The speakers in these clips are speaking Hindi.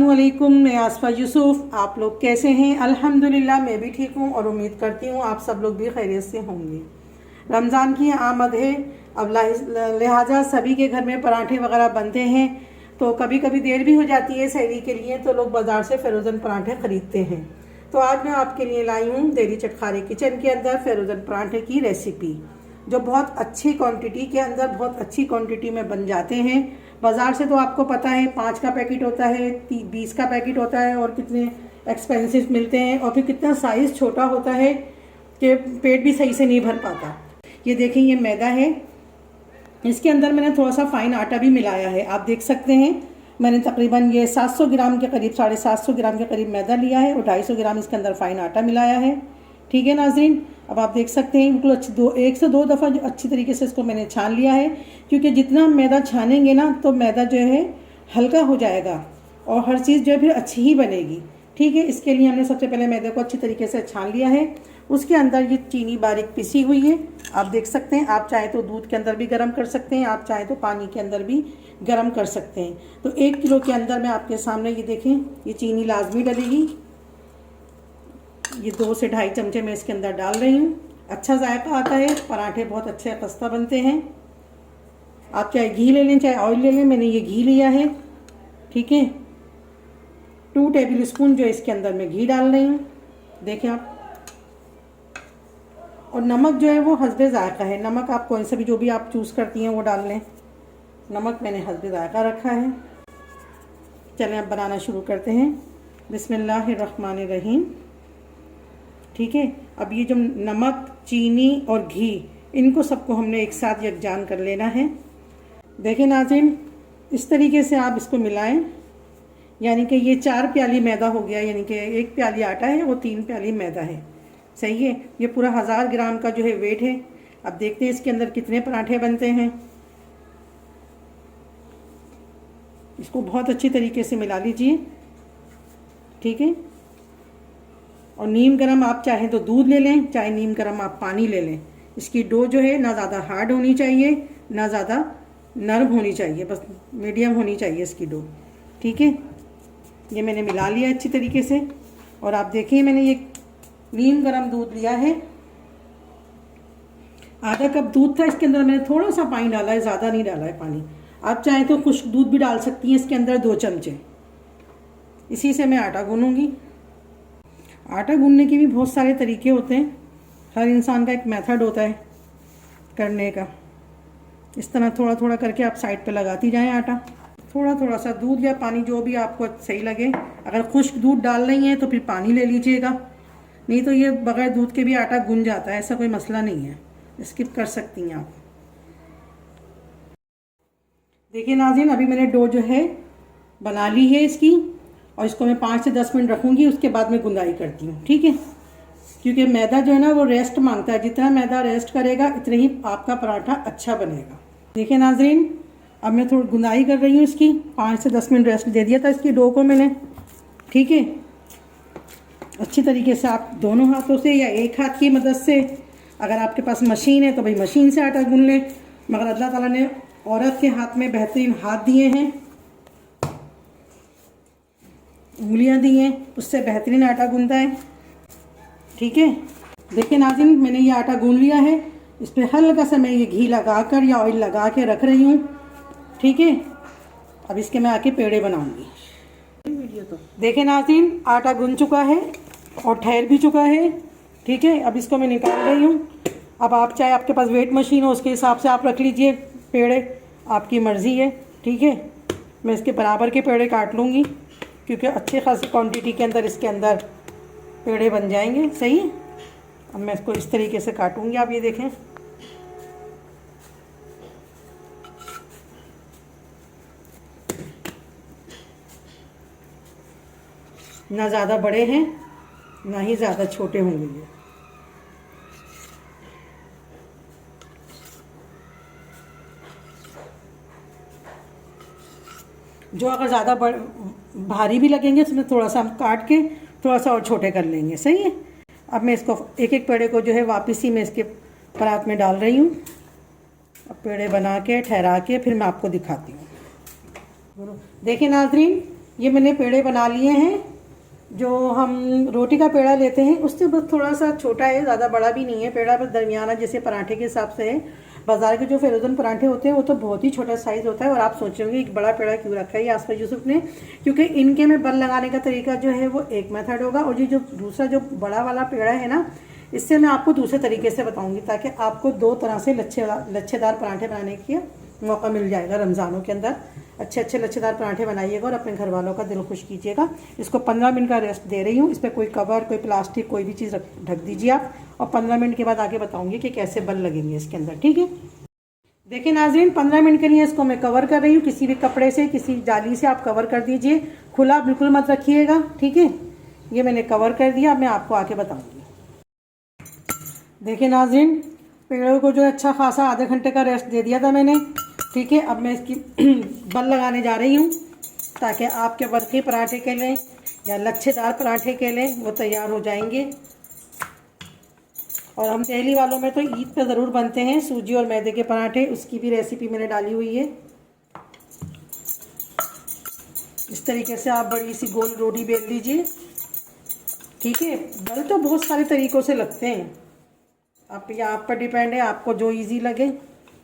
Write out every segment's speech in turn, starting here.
अस्सलामुअलैकुम, मैं आसफा यूसुफ। आप लोग कैसे हैं? अल्हम्दुलिल्लाह मैं भी ठीक हूँ और उम्मीद करती हूँ आप सब लोग भी खैरियत से होंगे। रमज़ान की आमद है, अब लिहाजा सभी के घर में पराठे वगैरह बनते हैं, तो कभी कभी देर भी हो जाती है सहरी के लिए, तो लोग बाज़ार से फ़िरोज़न पराठे ख़रीदते हैं। तो आज मैं आपके लिए लाई हूँ डेली चटखारे किचन के अंदर फ़िरोज़न पराठे की रेसिपी, जो बहुत अच्छी क्वांटिटी के अंदर बहुत अच्छी क्वांटिटी में बन जाते हैं। बाज़ार से तो आपको पता है 5 का पैकेट होता है, 20 का पैकेट होता है और कितने एक्सपेंसिव मिलते हैं, और फिर कितना साइज़ छोटा होता है कि पेट भी सही से नहीं भर पाता। ये देखें, ये मैदा है, इसके अंदर मैंने थोड़ा सा फ़ाइन आटा भी मिलाया है। आप देख सकते हैं मैंने तकरीबन ये 700 ग्राम के करीब, 750 ग्राम के करीब मैदा लिया है और 250 ग्राम इसके अंदर फ़ाइन आटा मिलाया है। ठीक है नाज़रीन, अब आप देख सकते हैं बिल्कुल 1 से 2 दफ़ा जो अच्छी तरीके से इसको मैंने छान लिया है, क्योंकि जितना मैदा छानेंगे ना तो मैदा जो है हल्का हो जाएगा और हर चीज़ जो है फिर अच्छी ही बनेगी। ठीक है, इसके लिए हमने सबसे पहले मैदे को अच्छी तरीके से छान लिया है। उसके अंदर ये चीनी बारीक पिसी हुई है, आप देख सकते हैं। आप चाहे तो दूध के अंदर भी गर्म कर सकते हैं, आप चाहे तो पानी के अंदर भी गर्म कर सकते हैं। तो 1 किलो के अंदर मैं आपके सामने ये देखें, ये चीनी लाजमी डलेगी। ये 2 से 2.5 चमचे मैं इसके अंदर डाल रही हूँ। अच्छा जायका आता है, पराठे बहुत अच्छे खस्ता बनते हैं। आप चाहे घी ले लें चाहे ऑयल ले लें, मैंने ये घी लिया है। ठीक है, 2 टेबल स्पून जो इसके अंदर मैं घी डाल रही हूँ, देखें आप। और नमक जो है वो हस्बे ज़ायका है, नमक आप कौन सा भी जो भी आप चूज़ करती हैं वो डाल लें। नमक मैंने हस्बे ज़ायका रखा है। चलें अब बनाना शुरू करते हैं। बिस्मिल्लाहिर्रहमानिर्रहीम। ठीक है, अब ये जो नमक, चीनी और घी, इनको सबको हमने एक साथ यकजान कर लेना है। देखें नाज़रीन, इस तरीके से आप इसको मिलाएं, यानी कि ये 4 प्याली मैदा हो गया, यानी कि 1 प्याली आटा है और 3 प्याली मैदा है। सही है, ये पूरा 1000 ग्राम का जो है वेट है। अब देखते हैं इसके अंदर कितने पराठे बनते हैं। इसको बहुत अच्छी तरीके से मिला लीजिए। ठीक है, और नीम गरम आप चाहें तो दूध ले लें, चाहे नीम गरम आप पानी ले लें। इसकी डो जो है ना ज़्यादा हार्ड होनी चाहिए ना ज़्यादा नरम होनी चाहिए, बस मीडियम होनी चाहिए इसकी डो। ठीक है, ये मैंने मिला लिया अच्छी तरीके से। और आप देखिए मैंने ये नीम गरम दूध लिया है, आधा कप दूध था, इसके अंदर मैंने थोड़ा सा पानी डाला है, ज़्यादा नहीं डाला है पानी। आप चाहें तो खुश्क दूध भी डाल सकती हैं इसके अंदर, 2 चमचे। इसी से मैं आटा गूंदूंगी। आटा गूंदने के भी बहुत सारे तरीके होते हैं, हर इंसान का एक मेथड होता है करने का। इस तरह थोड़ा थोड़ा करके आप साइड पे लगाती जाएं आटा। थोड़ा थोड़ा सा दूध या पानी जो भी आपको सही लगे। अगर खुश्क दूध डाल रही हैं तो फिर पानी ले लीजिएगा, नहीं तो ये बगैर दूध के भी आटा गूंद जाता है, ऐसा कोई मसला नहीं है, स्किप कर सकती हैं आप। देखिए नाज़रीन, अभी मैंने डो जो है बना ली है इसकी, और इसको मैं 5 से 10 मिनट रखूँगी, उसके बाद मैं गुंदाई करती हूँ। ठीक है, क्योंकि मैदा जो है ना वो रेस्ट मांगता है, जितना मैदा रेस्ट करेगा इतने ही आपका पराठा अच्छा बनेगा। देखिए नाज़रीन, अब मैं थोड़ी गुंदाई कर रही हूँ इसकी। 5 से 10 मिनट रेस्ट दे दिया था इसकी डो को मैंने। ठीक है, अच्छी तरीके से आप दोनों हाथों से या एक हाथ की मदद से, अगर आपके पास मशीन है तो भाई मशीन से आटा गूंद लें, मगर अल्लाह ताला ने औरत के हाथ में बेहतरीन हाथ दिए हैं, उंगलियां दी हैं, उससे बेहतरीन आटा गूंदता है। ठीक है, देखिए नाज़रीन, मैंने ये आटा गूंद लिया है। इस पर हल्का सा मैं ये घी लगाकर या ऑयल लगा के रख रही हूँ। ठीक है, अब इसके मैं आके पेड़े बनाऊंगी। देखें नाज़रीन, आटा गूंद चुका है और ठहर भी चुका है। ठीक है, अब इसको मैं निकाल रही हूँ। अब आप चाहे आपके पास वेट मशीन हो उसके हिसाब से आप रख लीजिए पेड़े, आपकी मर्ज़ी है। ठीक है, मैं इसके बराबर के पेड़े काट लूँगी, क्योंकि अच्छी खासी क्वांटिटी के अंदर इसके अंदर पेड़े बन जाएंगे। सही है, अब मैं इसको इस तरीके से काटूँगी। आप ये देखें, ना ज़्यादा बड़े हैं ना ही ज़्यादा छोटे होंगे ये। जो अगर ज़्यादा भारी भी लगेंगे तो उसमें थोड़ा सा हम काट के थोड़ा सा और छोटे कर लेंगे। सही है, अब मैं इसको एक एक पेड़े को जो है वापस ही मैं इसके परात में डाल रही हूँ। अब पेड़े बना के ठहरा के फिर मैं आपको दिखाती हूँ। देखिए नाज़रीन, ये मैंने पेड़े बना लिए हैं। जो हम रोटी का पेड़ा लेते हैं उससे बस थोड़ा सा छोटा है, ज़्यादा बड़ा भी नहीं है पेड़ा, बस दरमियाना जैसे पराठे के हिसाब से है। बाज़ार के जो फ़िरोज़न पराठे होते हैं वो तो बहुत ही छोटा साइज़ होता है। और आप सोचेंगे एक बड़ा पेड़ा क्यों रखा है ये आसफ़ा यूसुफ ने, क्योंकि इनके में बल लगाने का तरीका जो है वो एक मेथड होगा, और ये जो दूसरा जो बड़ा वाला पेड़ा है ना, इससे मैं आपको दूसरे तरीके से बताऊँगी, ताकि आपको दो तरह से लच्छेदार पराठे बनाने का मौका मिल जाएगा। रमज़ानों के अंदर अच्छे अच्छे लच्छेदार पराठे बनाइएगा और अपने घर वालों का दिल खुश कीजिएगा। इसको 15 मिनट का रेस्ट दे रही हूँ। इस पर कोई कवर, कोई प्लास्टिक, कोई भी चीज़ ढक दीजिए आप, और 15 मिनट के बाद आगे बताऊँगी कि कैसे बल लगेंगे इसके अंदर। ठीक है, देखिए नाज़रीन, 15 मिनट के लिए इसको मैं कवर कर रही हूँ। किसी भी कपड़े से, किसी जाली से आप कवर कर दीजिए, खुला बिल्कुल मत रखिएगा। ठीक है, ये मैंने कवर कर दिया। अब मैं आपको आके बताऊँगी। देखिए नाज़रीन, पेड़ों को जो अच्छा खासा आधे घंटे का रेस्ट दे दिया था मैंने। ठीक है, अब मैं इसकी बल लगाने जा रही हूँ, ताकि आपके बर्फ़ी पराठे के लिए या लच्छेदार पराठे के लिए वो तैयार हो जाएंगे। और हम दिल्ली वालों में तो ईद पे ज़रूर बनते हैं सूजी और मैदे के पराठे, उसकी भी रेसिपी मैंने डाली हुई है। इस तरीके से आप बड़ी सी गोल रोटी बेल लीजिए। ठीक है, बल तो बहुत सारे तरीक़ों से लगते हैं, आप पर डिपेंड है, आपको जो इजी लगे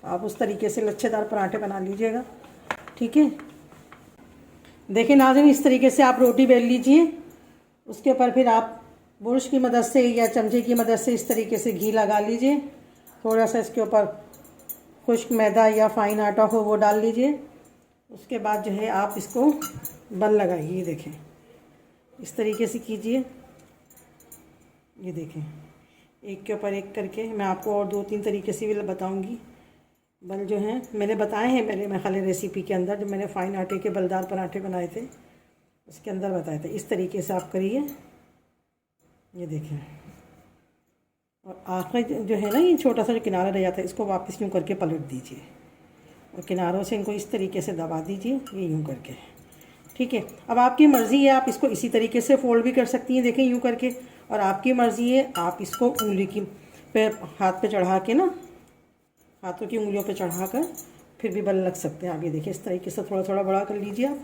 आप उस तरीके से लच्छेदार पराठे बना लीजिएगा। ठीक है, देखिए नाज़रीन, इस तरीके से आप रोटी बेल लीजिए। उसके ऊपर फिर आप बुरुश की मदद से या चमचे की मदद से इस तरीके से घी लगा लीजिए। थोड़ा सा इसके ऊपर खुश्क मैदा या फाइन आटा हो वो डाल लीजिए। उसके बाद जो है आप इसको बल लगाइए। देखें, इस तरीके से कीजिए। ये देखें, एक के ऊपर एक करके मैं आपको और 2-3 तरीके से भी बताऊंगी। बल जो हैं मैंने बताए हैं मेरे खाली रेसिपी के अंदर, जो मैंने फ़ाइन आटे के बलदार पराठे बनाए थे उसके अंदर बताए थे। इस तरीके से आप करिए। ये देखें, और आखिर जो है ना, ये छोटा सा जो किनारा रह जाता है इसको वापस यूँ करके पलट दीजिए, और किनारों से इनको इस तरीके से दबा दीजिए, ये यूँ करके। ठीक है, अब आपकी मर्ज़ी है, आप इसको इसी तरीके से फोल्ड भी कर सकती हैं, देखें यूँ करके। और आपकी मर्ज़ी है, आप इसको उंगली की पे हाथ पे चढ़ा के ना, हाथों की उंगलियों पे चढ़ाकर फिर भी बल लग सकते हैं। आप ये देखिए, इस तरीके से थोड़ा थोड़ा बड़ा कर लीजिए आप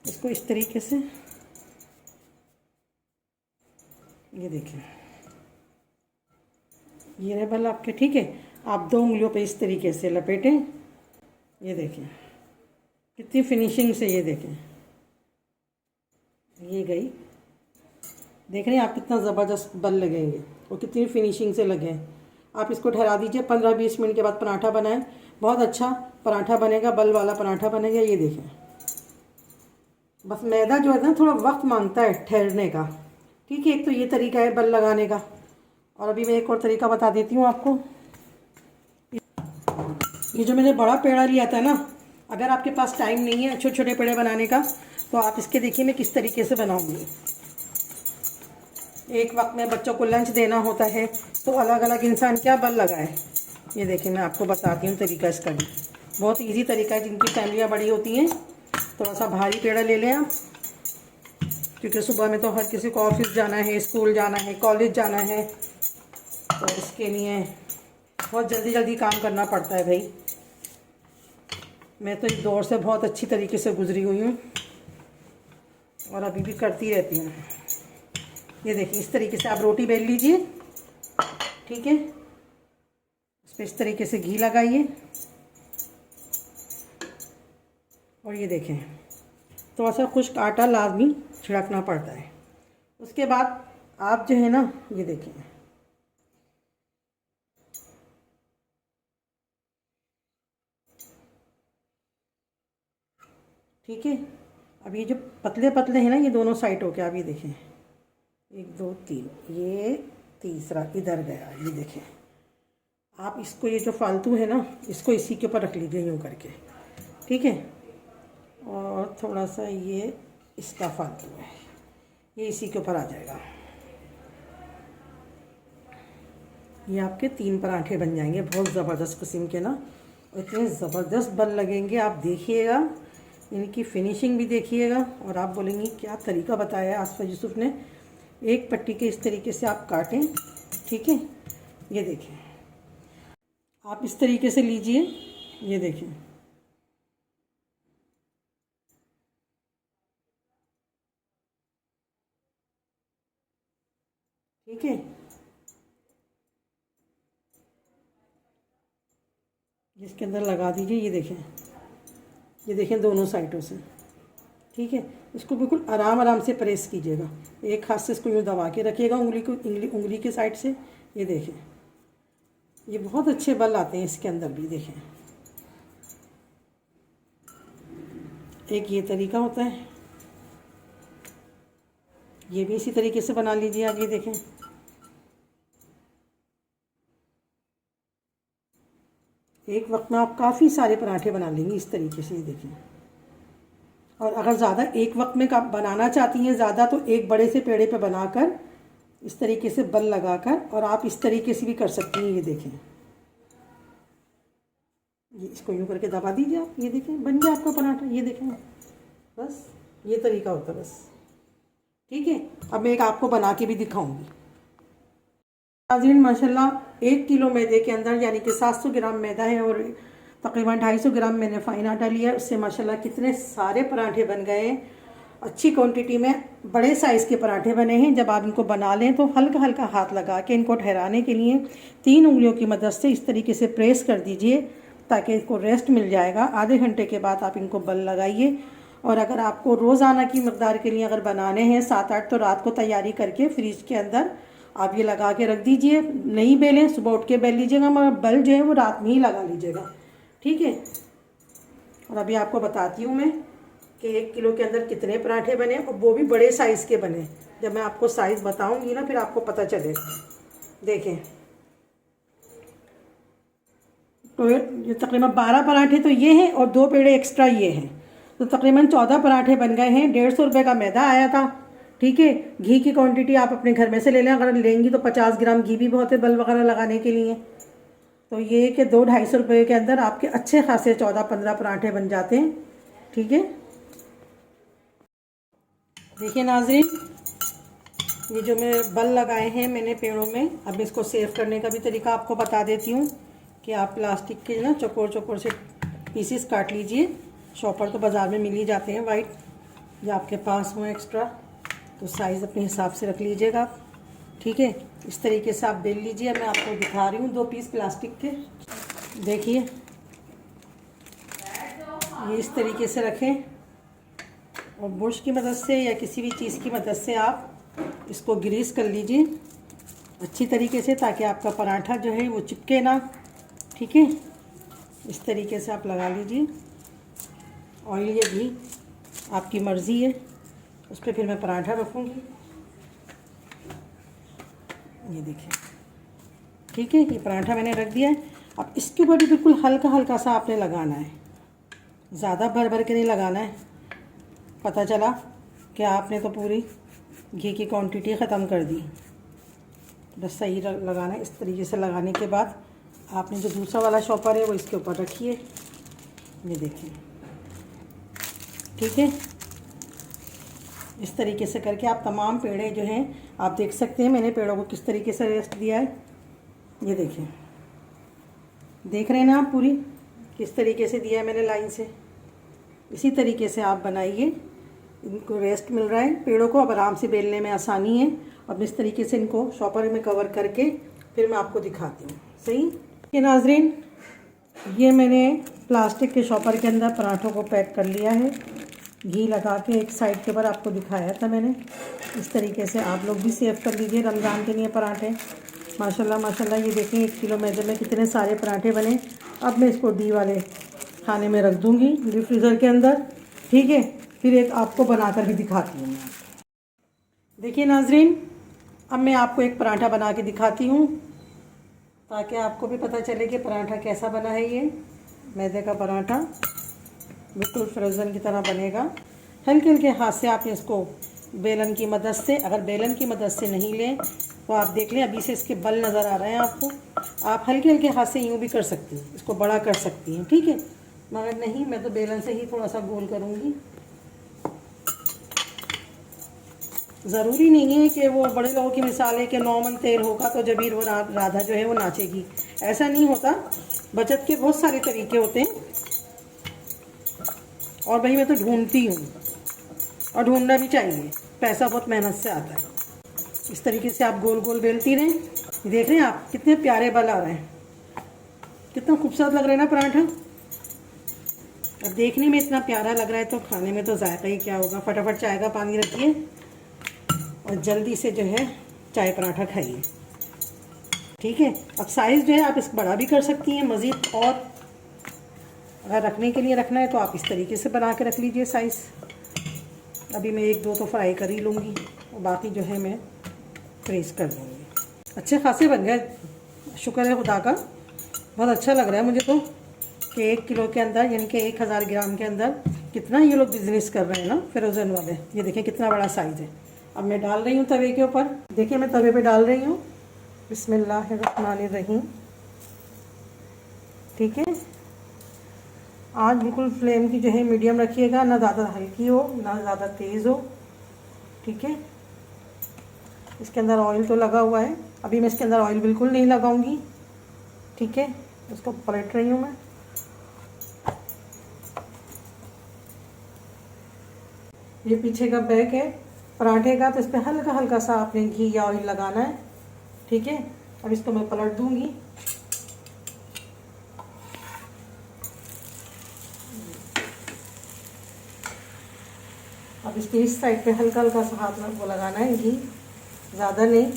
इसको, इस तरीके से। ये देखिए, ये रहे बल आपके। ठीक है, आप 2 उंगलियों पे इस तरीके से लपेटें। ये देखिए कितनी फिनिशिंग से, ये देखें ये गई। देख रहे हैं आप कितना ज़बरदस्त बल लगेंगे और कितनी फिनिशिंग से लगे। आप इसको ठहरा दीजिए, 15-20 मिनट के बाद पराठा बनाएं, बहुत अच्छा पराठा बनेगा, बल वाला पराठा बनेगा। ये देखें, बस मैदा जो है ना थोड़ा वक्त मांगता है ठहरने का। ठीक है, एक तो ये तरीका है बल लगाने का, और अभी मैं एक और तरीका बता देती हूँ आपको। ये जो मैंने बड़ा पेड़ा लिया था ना, अगर आपके पास टाइम नहीं है छोटे छोटे पेड़े बनाने का, तो आप इसके देखिए मैं किस तरीके से बनाऊँगी। एक वक्त में बच्चों को लंच देना होता है, तो अलग अलग इंसान क्या बल लगाए। ये देखिए, मैं आपको बताती हूँ तरीका इसका भी, बहुत इजी तरीका है। जिनकी फैमिलियाँ बड़ी होती हैं थोड़ा सा भारी पेड़ा ले लें आप, क्योंकि सुबह में तो हर किसी को ऑफिस जाना है, स्कूल जाना है, कॉलेज जाना है, तो इसके लिए बहुत जल्दी जल्दी काम करना पड़ता है भाई। मैं तो इस दौर से बहुत अच्छी तरीके से गुजरी हुई हूँ और अभी भी करती रहती हूँ। ये देखिए, इस तरीके से आप रोटी बेल लीजिए। ठीक है, उस पर इस तरीके से घी लगाइए, और ये देखें थोड़ा सा खुश्क आटा लाजमी छिड़कना पड़ता है। उसके बाद आप जो है ना, ये देखें, ठीक है। अब ये जो पतले पतले हैं ना, ये दोनों साइड हो गया। अब ये देखें, 1 2 3, ये तीसरा इधर गया। ये देखें, आप इसको, ये जो फालतू है ना, इसको इसी के ऊपर रख लीजिए यूँ करके। ठीक है, और थोड़ा सा ये इसका फालतू है, ये इसी के ऊपर आ जाएगा। ये आपके 3 पराठे बन जाएंगे, बहुत ज़बरदस्त किस्म के ना, इतने ज़बरदस्त बल लगेंगे। आप देखिएगा, इनकी फिनिशिंग भी देखिएगा, और आप बोलेंगे क्या तरीका बताया है आसफ़ा यूसुफ ने। एक पट्टी के इस तरीके से आप काटें। ठीक है, ये देखें, आप इस तरीके से लीजिए। ये देखें, इसके अंदर लगा दीजिए। ये देखें दोनों साइडों से, ठीक है। इसको बिल्कुल आराम आराम से प्रेस कीजिएगा। एक हाथ से इसको यूँ दबा के रखिएगा उंगली की साइड से। ये देखें, ये बहुत अच्छे बल आते हैं इसके अंदर भी। देखें, एक ये तरीका होता है, ये भी इसी तरीके से बना लीजिए आप। ये देखें, एक वक्त में आप काफ़ी सारे पराठे बना लेंगे इस तरीके से। ये देखें, और अगर ज़्यादा एक वक्त में बनाना चाहती हैं ज़्यादा, तो एक बड़े से पेड़े पे बनाकर इस तरीके से बल लगाकर, और आप इस तरीके से भी कर सकती हैं। ये देखें, ये इसको यूँ करके दबा दीजिए आप। ये देखें, बन गया आपका पराठा। ये देखें, बस ये तरीका होता है बस, ठीक है। अब मैं एक आपको बना के भी दिखाऊंगी। नाज़रीन माशाल्लाह 1 किलो मैदे के अंदर यानी कि 700 ग्राम मैदा है और तकरीबन 250 ग्राम मैंने फाइन आटा लिया है। उससे माशाल्लाह कितने सारे पराठे बन गए हैं। अच्छी क्वांटिटी में बड़े साइज़ के पराठे बने हैं। जब आप इनको बना लें तो हल्का हल्का हाथ लगा के इनको ठहराने के लिए 3 उंगलियों की मदद से इस तरीके से प्रेस कर दीजिए ताकि इसको रेस्ट मिल जाएगा। आधे घंटे के बाद आप इनको बल लगाइए। और अगर आपको रोज़ाना की मकदार के लिए अगर बनाने हैं 7-8, तो रात को तैयारी करके फ्रिज के अंदर आप ये लगा के रख दीजिए। नहीं बेलें, सुबह उठ के बेल लीजिएगा, मगर बल जो है वो रात में ही लगा लीजिएगा, ठीक है। और अभी आपको बताती हूँ मैं कि 1 किलो के अंदर कितने पराठे बने, और वो भी बड़े साइज़ के बने। जब मैं आपको साइज़ बताऊँगी ना, फिर आपको पता चलेगा। देखें, तो ये तकरीबन 12 पराठे तो ये हैं और 2 पेड़े एक्स्ट्रा ये हैं, तो तकरीबन 14 पराठे बन गए हैं। 150 रुपये का मैदा आया था, ठीक है। घी की क्वांटिटी आप अपने घर में से ले लें, अगर लेंगी तो 50 ग्राम घी भी बहुत है बल वगैरह लगाने के लिए। तो ये कि 200-250 रुपये के अंदर आपके अच्छे खासे 14-15 पराठे बन जाते हैं, ठीक है। देखिए नाज़रीन, ये जो मैं बल लगाए हैं मैंने पेड़ों में, अब इसको सेव करने का भी तरीका आपको बता देती हूँ कि आप प्लास्टिक के ना चौकोर से पीसीस काट लीजिए। शॉपर तो बाज़ार में मिल ही जाते हैं वाइट, या आपके पास हो एक्स्ट्रा तो साइज़ अपने हिसाब से रख लीजिएगा आप, ठीक है। इस तरीके से आप बेल लीजिए। मैं आपको दिखा रही हूँ 2 पीस प्लास्टिक के। देखिए, ये इस तरीके से रखें और ब्रश की मदद से या किसी भी चीज़ की मदद से आप इसको ग्रीस कर लीजिए अच्छी तरीके से, ताकि आपका पराठा जो है वो चिपके ना, ठीक है। इस तरीके से आप लगा लीजिए। ऑयल या घी आपकी मर्ज़ी है, उस पर फिर मैं पराठा रखूँगी। ये देखिए, ठीक है, ये पराठा मैंने रख दिया है। अब इसके ऊपर भी बिल्कुल हल्का हल्का सा आपने लगाना है, ज़्यादा भर भर के नहीं लगाना है। पता चला कि आपने तो पूरी घी की क्वांटिटी ख़त्म कर दी। बस सही लगाना है। इस तरीके से लगाने के बाद आपने जो दूसरा वाला शॉपर है वो इसके ऊपर रखिए। ये देखिए, ठीक है। इस तरीके से करके आप तमाम पेड़े जो हैं आप देख सकते हैं मैंने पेड़ों को किस तरीके से रेस्ट दिया है। ये देखिए, देख रहे हैं ना आप पूरी किस तरीके से दिया है मैंने लाइन से। इसी तरीके से आप बनाइए, इनको रेस्ट मिल रहा है पेड़ों को। अब आराम से बेलने में आसानी है। अब इस तरीके से इनको शॉपर में कवर करके फिर मैं आपको दिखाती हूँ, सही। ये नाज़रीन, ये मैंने प्लास्टिक के शॉपर के अंदर पराठों को पैक कर लिया है। घी लगा के एक साइड के ऊपर आपको दिखाया था मैंने। इस तरीके से आप लोग भी सेव कर लीजिए रमज़ान के लिए पराठे। माशाल्लाह माशाल्लाह, ये देखें 1 किलो मैदे में कितने सारे पराठे बने। अब मैं इसको डी वाले खाने में रख दूँगी, डीप फ्रीज़र के अंदर, ठीक है। फिर एक आपको बनाकर भी दिखाती हूँ मैं। देखिए नाज़रीन, अब मैं आपको एक पराठा बना के दिखाती हूँ ताकि आपको भी पता चले कि पराठा कैसा बना है। ये मैदे का पराठा बिल्कुल फ्रोज़न की तरह बनेगा। हल्के हल्के हाथ से आप इसको बेलन की मदद से, अगर बेलन की मदद से नहीं लें तो आप देख लें अभी से इसके बल नज़र आ रहे हैं आपको। आप हल्के हल्के हाथ से यूँ भी कर सकती हैं, इसको बड़ा कर सकती हैं, ठीक है। मगर नहीं, मैं तो बेलन से ही थोड़ा सा गोल करूँगी। ज़रूरी नहीं है कि वो बड़े लोगों की मिसाल है कि नॉर्मल तेल होगा तो जबीर वो राधा जो है वो नाचेगी, ऐसा नहीं होता। बचत के बहुत सारे तरीके होते हैं और भाई मैं तो ढूंढती हूँ और ढूंढना भी चाहिए, पैसा बहुत मेहनत से आता है। इस तरीके से आप गोल गोल बेलती रहें। देख रहे हैं आप कितने प्यारे बल आ रहे हैं, कितना खूबसूरत लग रहा है ना पराठा। अब देखने में इतना प्यारा लग रहा है तो खाने में तो जायका ही क्या होगा। फटाफट चाय का पानी रखिए और जल्दी से जो है चाय पराठा खाइए। ठीक है, अब साइज़ जो है आप इसको बड़ा भी कर सकती हैं मज़ीद, और अगर रखने के लिए रखना है तो आप इस तरीके से बना के रख लीजिए साइज़। अभी मैं 1-2 तो फ्राई कर ही लूँगी और बाकी जो है मैं फ्रीज कर दूँगी। अच्छे खासे बन गए, शुक्र है खुदा का। बहुत अच्छा लग रहा है मुझे तो कि 1 किलो के अंदर यानी कि 1000 ग्राम के अंदर कितना ये लोग बिज़नेस कर रहे हैं ना फ्रोज़न वाले। ये देखें कितना बड़ा साइज़ है। अब मैं डाल रही हूँ तवे के ऊपर। देखिए मैं तवे पे डाल रही हूँ। बिस्मिल्लाहिर्रहमानिर्रहीम। ठीक है, आज बिल्कुल फ्लेम की जो है मीडियम रखिएगा, ना ज़्यादा हल्की हो ना ज़्यादा तेज़ हो। ठीक है, इसके अंदर ऑयल तो लगा हुआ है, अभी मैं इसके अंदर ऑयल बिल्कुल नहीं लगाऊंगी। ठीक है, इसको पलट रही हूँ मैं। ये पीछे का बैक है पराठे का, तो इस पर हल्का हल्का सा आपने घी या ऑयल लगाना है। ठीक है, अब इसको मैं पलट दूंगी। अब इसके इस साइड पे हल्का हल्का सा हाथ में वो लगाना है घी, ज़्यादा नहीं।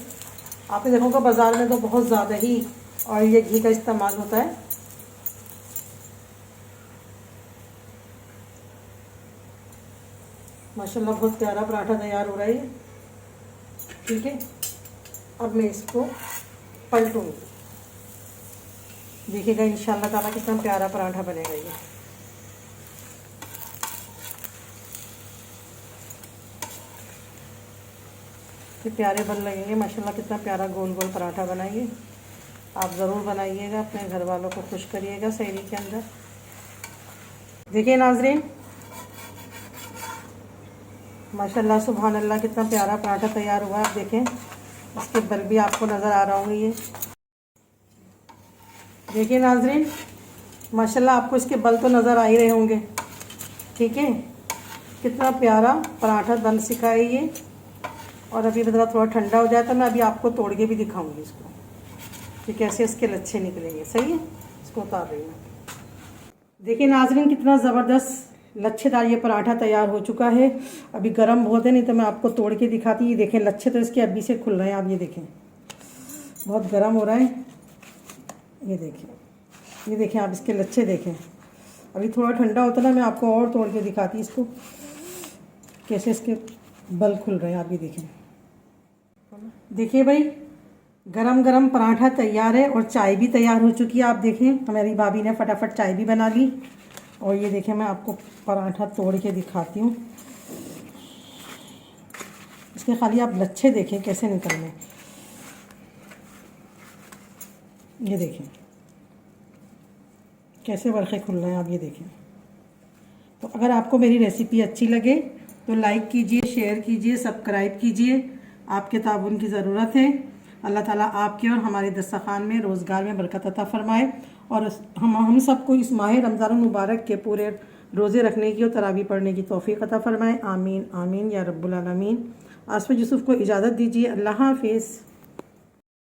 आपने देखोगे बाज़ार में तो बहुत ज़्यादा ही ऑयल या घी का इस्तेमाल होता है। माशाल्लाह बहुत प्यारा पराठा तैयार हो रहा है। ठीक है, अब मैं इसको पलटूंगी। देखिएगा इंशाल्लाह ताला कितना प्यारा पराठा बनेगा ये प्यारे बन लगेंगे माशाल्लाह। कितना प्यारा गोल गोल पराठा बनाइए। आप ज़रूर बनाइएगा, अपने घर वालों को खुश करिएगा सहरी के अंदर। देखिए नाजरीन, माशाल्लाह सुभान अल्लाह कितना प्यारा पराठा तैयार हुआ है। आप देखें इसके बल भी आपको नज़र आ रहा होंगे। ये देखिए नाजरीन, माशाल्लाह आपको इसके बल तो नज़र आ ही रहे होंगे। ठीक है, कितना प्यारा पराठा बन सिका है ये। और अभी मतलब थोड़ा ठंडा हो जाए तो मैं अभी आपको तोड़ के भी दिखाऊंगी इसको कि कैसे इसके लच्छे निकलेंगे। सही है, इसको उतार रही हूँ। देखिए नाजरीन, कितना ज़बरदस्त लच्छेदार ये पराठा तैयार हो चुका है। अभी गर्म बहुत है, नहीं तो मैं आपको तोड़ के दिखाती। ये देखें लच्छे तो इसके अभी से खुल रहे हैं। आप ये देखें बहुत गर्म हो रहा है। ये देखें आप इसके लच्छे देखें। अभी थोड़ा ठंडा होता ना मैं आपको और तोड़ के दिखाती इसको कैसे इसके बल खुल रहे हैं। आप ये देखें। देखिए भाई, गरम गरम पराठा तैयार है और चाय भी तैयार हो चुकी है। आप देखें हमारी भाभी ने फटाफट चाय भी बना ली। और ये देखें मैं आपको पराठा तोड़ के दिखाती हूँ। इसके खाली आप लच्छे देखें कैसे निकल रहे। ये देखें कैसे वर्क़े खुल रहे हैं। आप ये देखें। तो अगर आपको मेरी रेसिपी अच्छी लगे तो लाइक कीजिए, शेयर कीजिए, सब्सक्राइब कीजिए। आपके ताउन की ज़रूरत है। अल्लाह ताला आपके और हमारे दस्तरखान में रोज़गार में बरकत अता फ़रमाए और हम सबको इस माह रमज़ान मुबारक के पूरे रोज़े रखने की और तरावी पढ़ने की तौफ़ीक़ अता फ़रमाए। आमीन आमीन या रब्बुल आलमीन। आसफ़ यूसुफ़ को इजाज़त दीजिए। अल्लाह हाफ़िज़।